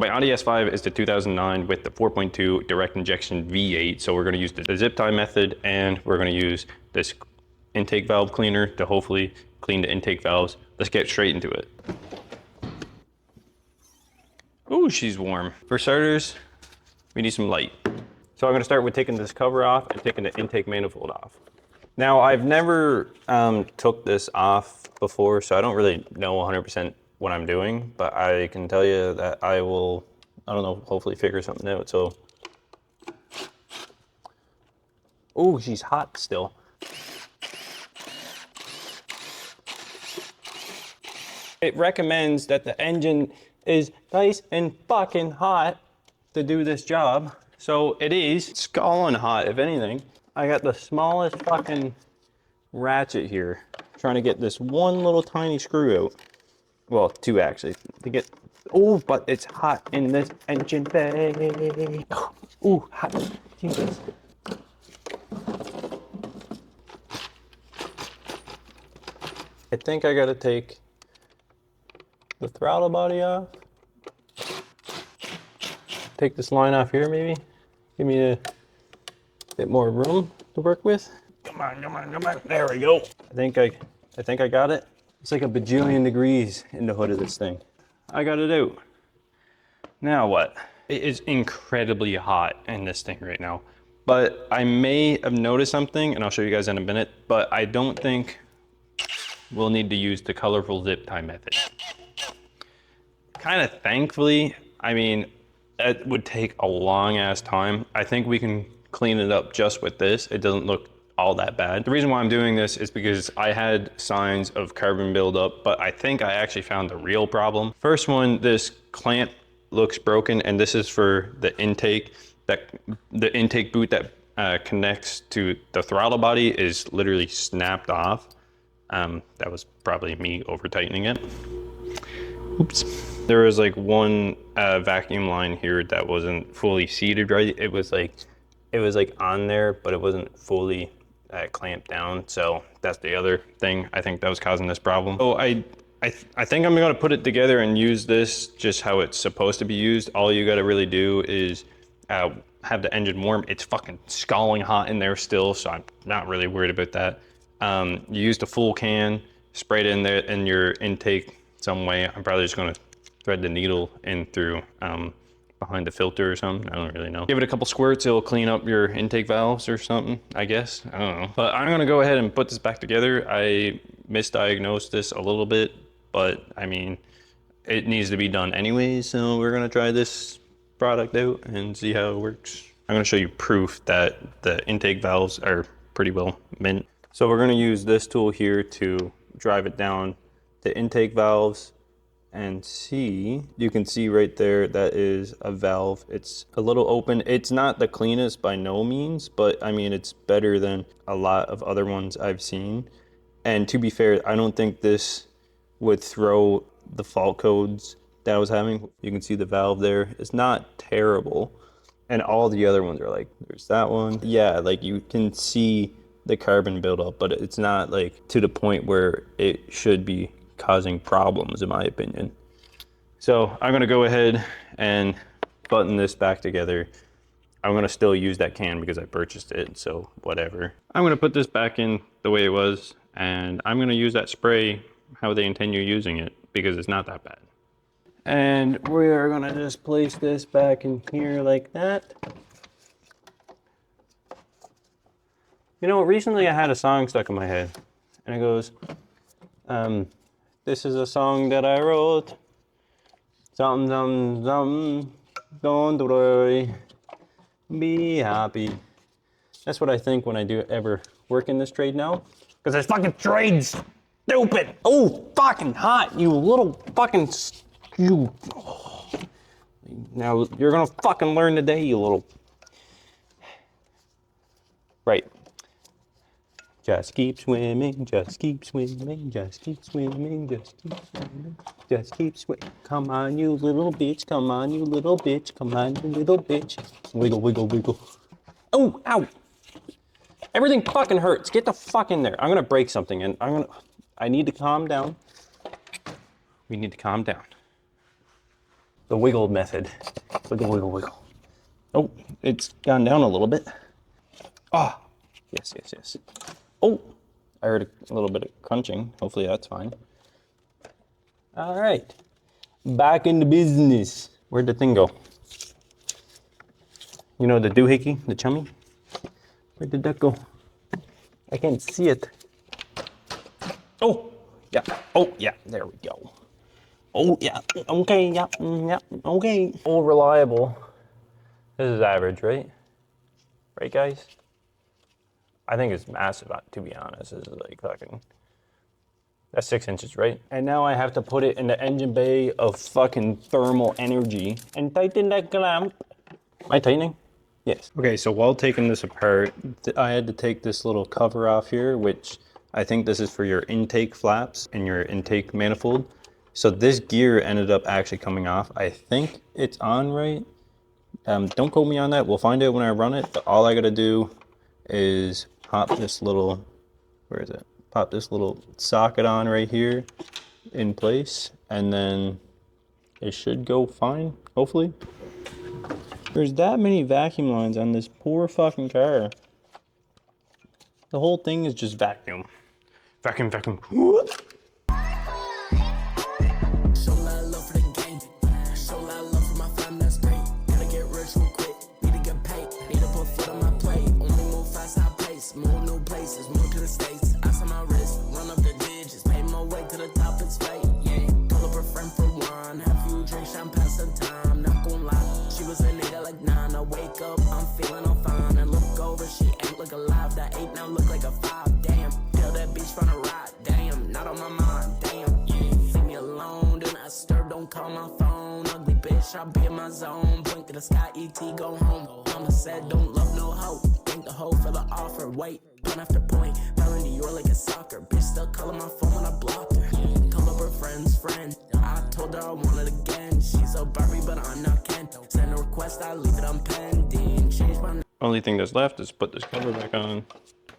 My Audi S5 is the 2009 with the 4.2 direct injection V8. So we're gonna use the zip tie method, and we're gonna use this intake valve cleaner to hopefully clean the intake valves. Let's get straight into it. Ooh, she's warm. For starters, we need some light. So I'm gonna start with taking this cover off and taking the intake manifold off. Now, I've never took this off before, so I don't really know 100% what I'm doing, but I can tell you that I will, I don't know, hopefully figure something out. So, oh, she's hot still. It recommends that the engine is nice and fucking hot to do this job. So it is scalding hot, if anything. I got the smallest fucking ratchet here, trying to get this one little tiny screw out. Well, two actually, to get, oh, but it's hot in this engine bay. Ooh, hot, Jesus. I think I gotta take the throttle body off. Take this line off here maybe. Give me a bit more room to work with. Come on, come on, come on. There we go. I think I got it. It's like a bajillion degrees in the hood of this thing. I got it out. Now what? It is incredibly hot in this thing right now. But I may have noticed something, and I'll show you guys in a minute, but I don't think we'll need to use the colorful zip tie method. Kind of thankfully, I mean, it would take a long ass time. I think we can clean it up just with this. It doesn't look all that bad. The reason why I'm doing this is because I had signs of carbon buildup, but I think I actually found the real problem. First one, this clamp looks broken, and this is for the intake. The intake boot that connects to the throttle body is literally snapped off. That was probably me over tightening it. Oops. There was like one vacuum line here that wasn't fully seated right. It was like on there, but it wasn't fully clamped down. So that's the other thing I think that was causing this problem. So I think I'm gonna put it together and use this just how it's supposed to be used. All you gotta really do is have the engine warm. It's fucking scalding hot in there still, so I'm not really worried about that. You use the full can, spray it in there in your intake some way. I'm probably just gonna thread the needle in through behind the filter or something. I don't really know. Give it a couple squirts, it'll clean up your intake valves or something, I guess. I don't know. But I'm gonna go ahead and put this back together. I misdiagnosed this a little bit, but I mean, it needs to be done anyways. So we're gonna try this product out and see how it works. I'm gonna show you proof that the intake valves are pretty well mint. So we're gonna use this tool here to drive it down the intake valves and see, you can see right there, that is a valve. It's a little open. It's not the cleanest by no means, but I mean, it's better than a lot of other ones I've seen. And to be fair, I don't think this would throw the fault codes that I was having. You can see the valve there. It's not terrible. And all the other ones are like, there's that one. Yeah, like you can see the carbon buildup, but it's not like to the point where it should be causing problems, in my opinion. So I'm gonna go ahead and button this back together. I'm gonna still use that can because I purchased it, so whatever. I'm gonna put this back in the way it was, and I'm gonna use that spray how they intend you using it, because it's not that bad. And we are gonna just place this back in here like that. You know, recently I had a song stuck in my head, and it goes, this is a song that I wrote. Something, something, something, don't worry, be happy. That's what I think when I do ever work in this trade now. Because this fucking trade's stupid. Oh, fucking hot, you little fucking, you. Oh. Now you're gonna fucking learn today, you little. Right. Just keep swimming, just keep swimming, just keep swimming, just keep swimming, just keep swimming. Come on, you little bitch, come on, you little bitch, come on, you little bitch. Wiggle, wiggle, wiggle. Oh, ow. Everything fucking hurts. Get the fuck in there. I'm gonna break something and I need to calm down. We need to calm down. The wiggle method. Wiggle, wiggle, wiggle. Oh, it's gone down a little bit. Ah, yes, yes, yes. Oh, I heard a little bit of crunching. Hopefully that's fine. All right, back into business. Where'd the thing go? You know, the doohickey, the chummy? Where did that go? I can't see it. Oh, yeah. Oh, yeah. There we go. Oh, yeah. Okay, yeah. Yeah. Okay. All reliable. This is average, right? Right, guys? I think it's massive, to be honest. This is like fucking... That's 6 inches, right? And now I have to put it in the engine bay of fucking thermal energy and tighten that clamp. Am I tightening? Yes. Okay, so while taking this apart, I had to take this little cover off here, which I think this is for your intake flaps and your intake manifold. So this gear ended up actually coming off. I think it's on right. Don't quote me on that. We'll find out when I run it. But all I gotta do is pop this little, where is it? Pop this little socket on right here in place, and then it should go fine, hopefully. There's that many vacuum lines on this poor fucking car. The whole thing is just vacuum. Vacuum, vacuum. I be in my zone, blink to the sky, ET go home. Mama said don't love no hoe, think the hoe for the offer. Wait, point after point, fell into your like a soccer. Bitch still calling my phone when I blocked her. Call up her friend's friend, I told her I want it again. She's a Barbie but I'm not Ken. Send a request, I leave it on pending. Change my... Only thing that's left is put this cover back on. And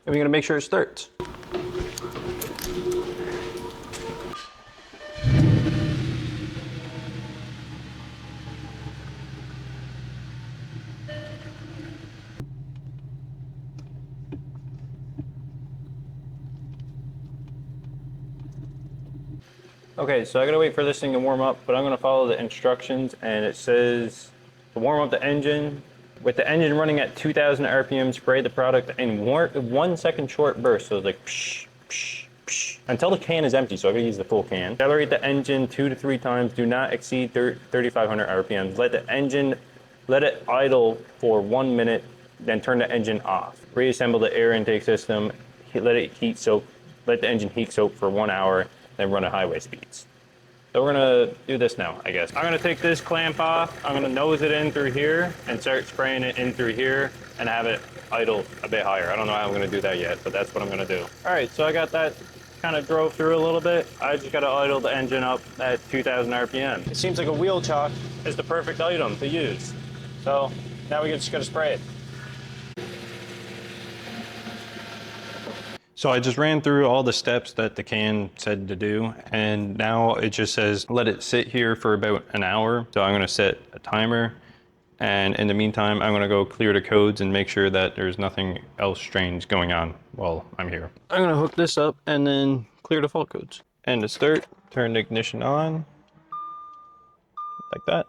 we're gonna make sure it starts. Okay, so I gotta wait for this thing to warm up, but I'm gonna follow the instructions, and it says to warm up the engine. With the engine running at 2,000 RPM, spray the product in 1 second short bursts, so it's like psh, psh, psh, until the can is empty, so I gotta use the full can. Accelerate the engine 2 to 3 times, do not exceed 3,500 RPMs. Let it idle for 1 minute, then turn the engine off. Reassemble the air intake system, let the engine heat soak for 1 hour, then run at highway speeds. So we're gonna do this now, I guess. I'm gonna take this clamp off, I'm gonna nose it in through here and start spraying it in through here and have it idle a bit higher. I don't know how I'm gonna do that yet, but that's what I'm gonna do. All right, so I got that kind of drove through a little bit. I just gotta idle the engine up at 2,000 RPM. It seems like a wheel chock is the perfect item to use. So now we just gotta spray it. So I just ran through all the steps that the can said to do, and now it just says let it sit here for about an hour. So I'm gonna set a timer, and in the meantime, I'm gonna go clear the codes and make sure that there's nothing else strange going on while I'm here. I'm gonna hook this up and then clear the fault codes. And to start, turn the ignition on, like that.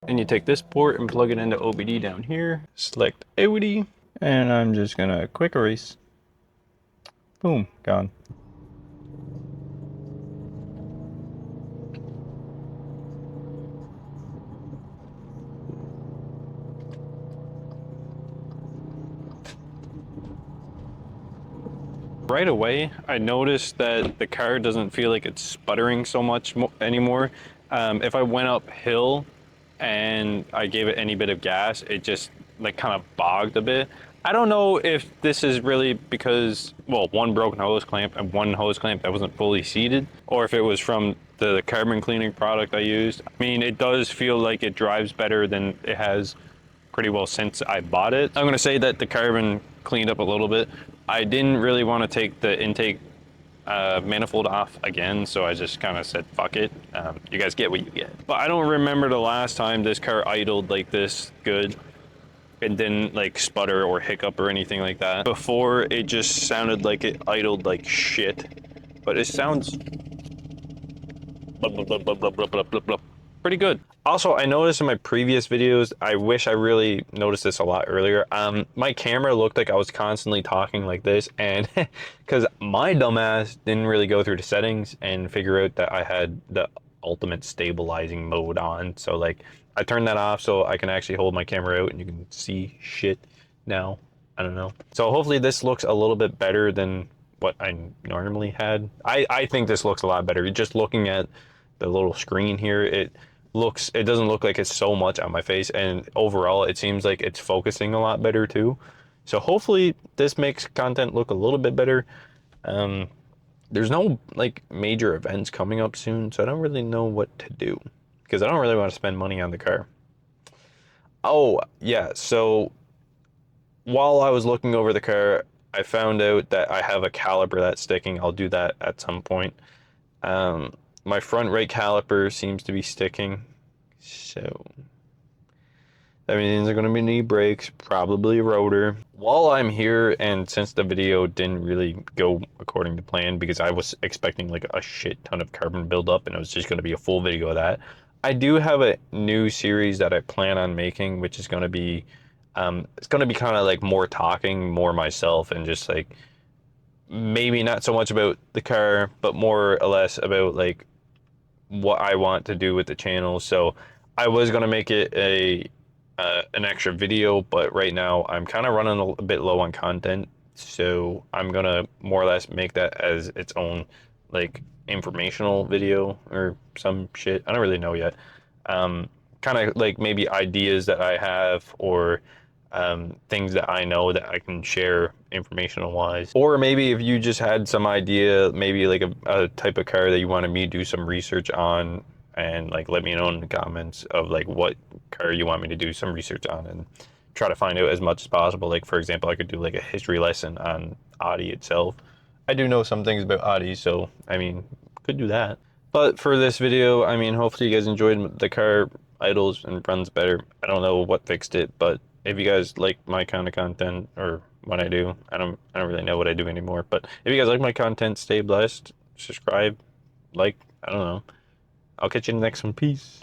And you take this port and plug it into OBD down here, select Audi, and I'm just gonna quick erase. Boom, gone. Right away, I noticed that the car doesn't feel like it's sputtering so much anymore. If I went uphill and I gave it any bit of gas, it just like kind of bogged a bit. I don't know if this is really because, well, one broken hose clamp and one hose clamp that wasn't fully seated, or if it was from the carbon cleaning product I used. I mean, it does feel like it drives better than it has pretty well since I bought it. I'm gonna say that the carbon cleaned up a little bit. I didn't really want to take the intake manifold off again, so I just kind of said fuck it. You guys get what you get. But I don't remember the last time this car idled like this good. It didn't like sputter or hiccup or anything like that. Before, it just sounded like it idled like shit. But it sounds pretty good. Also, I noticed in my previous videos, I wish I really noticed this a lot earlier. My camera looked like I was constantly talking like this, and because my dumbass didn't really go through the settings and figure out that I had the ultimate stabilizing mode on. So like, I turned that off so I can actually hold my camera out and you can see shit now. I don't know. So hopefully this looks a little bit better than what I normally had. I think this looks a lot better. Just looking at the little screen here, it doesn't look like it's so much on my face, and overall it seems like it's focusing a lot better too. So hopefully this makes content look a little bit better. There's no like major events coming up soon, so I don't really know what to do because I don't really want to spend money on the car. Oh yeah, so while I was looking over the car, I found out that I have a caliper that's sticking. I'll do that at some point. My front right caliper seems to be sticking, so that means there are going to be knee brakes, probably a rotor. While I'm here, and since the video didn't really go according to plan because I was expecting like a shit ton of carbon buildup and it was just going to be a full video of that, I do have a new series that I plan on making, which is going to be, it's going to be kind of like more talking, more myself, and just like maybe not so much about the car, but more or less about like what I want to do with the channel. So I was gonna make it an extra video, but right now I'm kind of running a bit low on content, so I'm gonna more or less make that as its own like informational video or some shit. I don't really know yet. Kind of like maybe ideas that I have, or things that I know that I can share informational wise. Or maybe if you just had some idea, maybe like a type of car that you wanted me to do some research on, and like let me know in the comments of like what car you want me to do some research on and try to find out as much as possible. Like for example, I could do like a history lesson on Audi itself. I do know some things about Audi, so I mean, could do that. But for this video, I mean, hopefully you guys enjoyed. The car idles and runs better. I don't know what fixed it, but if you guys like my kind of content or what I do, I don't really know what I do anymore. But if you guys like my content, stay blessed, subscribe, like, I don't know. I'll catch you in the next one. Peace.